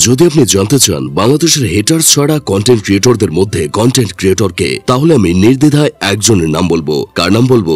যদি আপনি জানতে চান বাংলাদেশের হেটার্স ছাড়া কন্টেন্ট ক্রিয়েটরদের মধ্যে কন্টেন্ট ক্রিয়েটরকে, তাহলে আমি নির্দ্বিধায় একজনের নাম বলবো। কার নাম বলবো?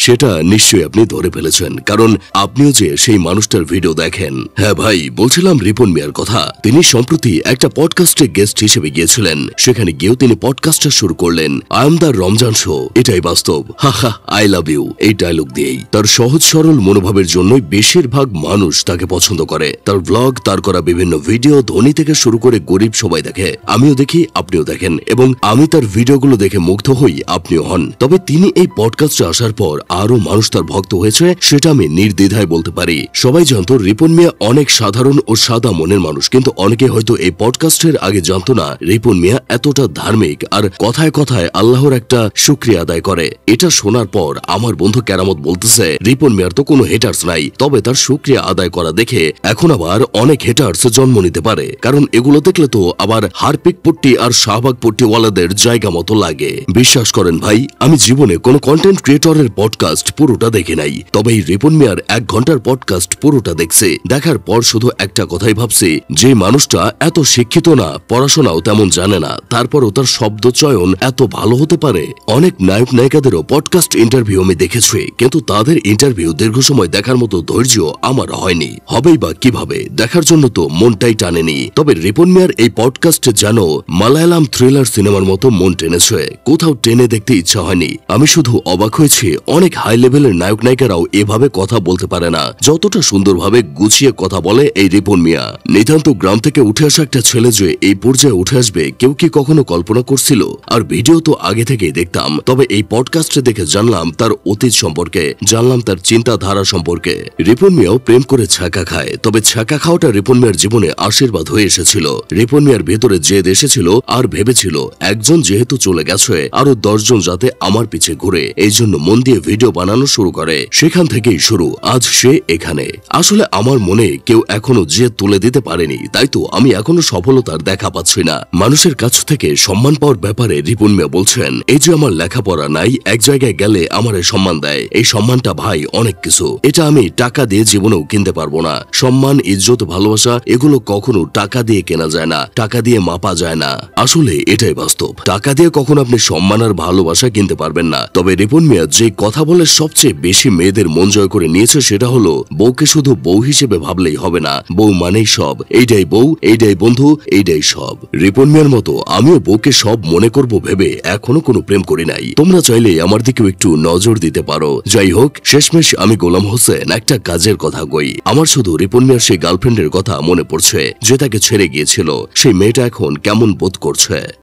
সেটা নিশ্চয়ই আপনি ধরে ফেলেছেন, কারণ আপনিও যে সেই মানুষটার ভিডিও দেখেন। হ্যাঁ ভাই, বলছিলাম রিপন মিয়ার কথা। তিনি সম্প্রতি একটা পডকাস্টে গেস্ট হিসেবে গিয়েছিলেন। সেখানে গিয়েও তিনি পডকাস্টটা শুরু করলেন I am the Ramzan show, এটাই বাস্তব, হাহা আই লাভ ইউ, এই ডায়লগ দিয়েই। তার সহজ সরল মনোভাবের জন্যই বেশিরভাগ মানুষ তাকে পছন্দ করে। তার ব্লগ, তার করা বিভিন্ন ভিডিও, ধনী থেকে শুরু করে গরিব সবাই দেখে। আমিও দেখি, আপনিও দেখেন, এবং আমি তার ভিডিওগুলো দেখে মুগ্ধ হই, আপনিও হন। তবে তিনি এই পডকাস্টে আসার পর আরো মানুষ তার ভক্ত হয়েছে, সেটা আমি নির্দ্বিধায় বলতে পারি। সবাই জানতো রিপন মিয়া অনেক সাধারণ ও সাদা মনের মানুষ, কিন্তু অনেকে হয়তো এই পডকাস্টের আগে জানতো না রিপন মিয়া এতটা ধার্মিক আর কথায় কথায় আল্লাহর একটা শুকরিয়া আদায় করে। এটা শোনার পর আমার বন্ধু কেরামত বলতেছে রিপন মিয়ার তো কোনো হেটার্স নাই, তবে তার শুকরিয়া আদায় করা দেখে এখন আবার অনেক হেটার্স জন্ম নিতে পারে, কারণ এগুলো দেখলে তো আবার হারপিক পট্টি আর শাহবাগ পট্টিওয়ালাদের জায়গা মতো লাগে। বিশ্বাস করেন ভাই, আমি জীবনে কোনো কন্টেন্ট ক্রিয়েটরের পডকাস্ট পুরোটা দেখি নাই, তবে এই রিপন মিয়ার 1 ঘন্টার পডকাস্ট পুরোটা দেখছে। দেখার পর শুধু একটা কথাই ভাবছি, যে মানুষটা এত শিক্ষিত না, পড়াশোনাও তেমন জানে না, তারপরও তার শব্দ চয়ন এত ভালো হতে পারে। অনেক নায়ক নায়িকাদেরও পডকাস্ট ইন্টারভিউ আমি দেখেছি, কিন্তু তাদের ইন্টারভিউ দীর্ঘ সময় দেখার মতো ধৈর্য আমার হয়নি। হবেই বা কিভাবে, দেখার জন্য তো মনটাই টানেনি। তবে রিপন মিয়ার এই পডকাস্ট যেন মালায়ালাম থ্রিলার সিনেমার মতো মন টেনেছে, কোথাও টেনে দেখতে ইচ্ছা হয়নি। আমি শুধু অবাক হয়েছি, অনেক হাই লেভেলের নায়ক নায়িকারাও এভাবে কথা বলতে পারে না, যতটা সুন্দরভাবে গুছিয়ে কথা বলে এই রিপন মিয়া। নিতান্ত গ্রাম থেকে উঠে আসা একটা ছেলে যে এই পর্যায়ে উঠে আসবে, কেউ কি কখনো কল্পনা করছিল? আর ভিডিও তো আগে থেকেই দেখতাম, তবে এই পডকাস্টে দেখে জানলাম তার অতীত সম্পর্কে, জানলাম তার চিন্তাধারা সম্পর্কে। রিপন মিয়াও প্রেম করে ছ্যাঁকা খায়, তবে ছ্যাঁকা খাওয়াটা রিপন মিয়ার জীবনে আশীর্বাদ হয়ে এসেছিল। রিপন মিয়ার ভেতরে জেদ এসেছিল আর ভেবেছিল একজন যেহেতু চলে গেছে, আরো 10 জন যাতে আমার পিছে ঘুরে, এই জন্য মন দিয়ে ভিডিও বানানো শুরু করে। সেখান থেকেই শুরু, আজ সে এখানে। আসলে আমার মনে কেউ এখনো জেদ তুলে দিতে পারেনি, তাই তো আমি এখনো সফলতার দেখা পাচ্ছি না। মানুষের কাছ থেকে সম্মান পাওয়ার ব্যাপারে রিপন মিয়া বলছেন, এই যে আমার লেখাপড়া নাই, এক জায়গায় গেলে আমার সম্মান দেয়, এই সম্মানটা ভাই অনেক কিছু, এটা আমি টাকা দিয়ে জীবনেও কিনতে পারবো না। সম্মান, ইজ্জত, ভালোবাসা এগুলো কখনো টাকা দিয়ে কেনা যায় না, টাকা দিয়ে মাপা যায় না। আসলে এটাই বাস্তব, টাকা দিয়ে কখনো আপনি সম্মান আর ভালোবাসা কিনতে পারবেন না। তবে রিপন মিয়া যে কথা বলে সবচেয়ে বেশি মেয়েদের মন জয় করে নিয়েছে, সেটা হলো বউকে শুধু বউ হিসেবে ভাবলেই হবে না, বউ মানেই সব, এইটাই বউ, এইটাই বন্ধু, এইটাই সব। রিপন মিয়ার মতো আমিও বউকে সব মনে করব ভেবে এখনো কোনো প্রেম করি নাই। তোমরা চাইলে আমার দিকেও একটু নজর দিতে পারো। যাই হোক, শেষমেশ আমি গোলাম হোসেন একটা কাজের কথা কই। আমার শুধু রিপন মিয়ার সেই গার্লফ্রেন্ডের কথা মনে পড়ছে, যে তাকে ছেড়ে গিয়েছিল। সেই মেয়েটা এখন কেমন বোধ করছে।